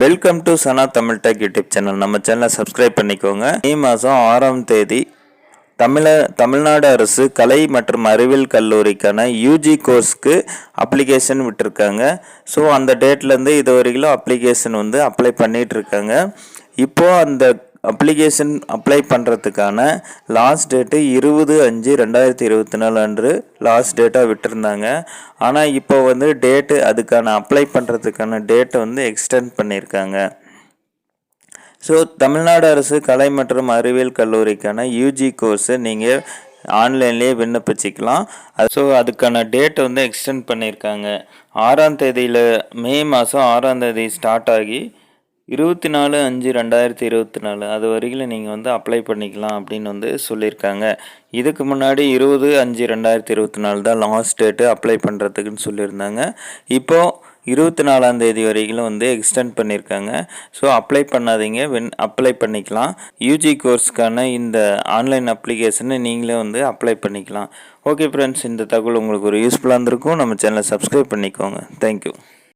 Welcome to Sana Tamil tech YouTube channel. நம்ம சேனலை subscribe பண்ணிக்கோங்க. மே மாதம் 6ஆம் தேதி தமிழ்நாடு அரசு கலை மற்றும் அறிவியல் கல்லூரிக்கான யூஜி கோர்ஸ்க்கு அப்ளிகேஷன் விட்டுருக்காங்க. ஸோ அந்த டேட்லேருந்து இது வரைக்கும் அப்ளிகேஷன் அப்ளை பண்ணிகிட்ருக்காங்க. இப்போது அந்த அப்ளிகேஷன் அப்ளை பண்ணுறதுக்கான லாஸ்ட் டேட்டு 20/5/2024 அன்று லாஸ்ட் டேட்டாக விட்டுருந்தாங்க. ஆனால் இப்போ டேட்டு அதுக்கான அப்ளை பண்ணுறதுக்கான டேட்டை எக்ஸ்டெண்ட் பண்ணியிருக்காங்க. ஸோ தமிழ்நாடு அரசு கலை மற்றும் அறிவியல் கல்லூரிக்கான யூஜி கோர்ஸை நீங்கள் ஆன்லைன்லேயே விண்ணப்பிச்சிக்கலாம். ஸோ அதுக்கான டேட்டை எக்ஸ்டெண்ட் பண்ணியிருக்காங்க. 6ஆம் தேதியில் மே மாதம் 6ஆம் தேதி ஸ்டார்ட் ஆகி 24/5/2024 அது வரைக்கும் நீங்கள் அப்ளை பண்ணிக்கலாம் அப்படின்னு சொல்லியிருக்காங்க. இதுக்கு முன்னாடி 20/5/2024 தான் லாஸ்ட் டேட்டு அப்ளை பண்ணுறதுக்குன்னு சொல்லியிருந்தாங்க. இப்போது 24ஆம் தேதி வரைக்கும் எக்ஸ்டெண்ட் பண்ணியிருக்காங்க. ஸோ அப்ளை பண்ணாதீங்க, அப்ளை பண்ணிக்கலாம். யூஜி கோர்ஸ்க்கான இந்த ஆன்லைன் அப்ளிகேஷனை நீங்களே அப்ளை பண்ணிக்கலாம். ஓகே ஃப்ரெண்ட்ஸ், இந்த தகவல் உங்களுக்கு ஒரு யூஸ்ஃபுல்லாக இருந்திருக்கும். நம்ம சேனலை சப்ஸ்கிரைப் பண்ணிக்கோங்க. தேங்க்யூ.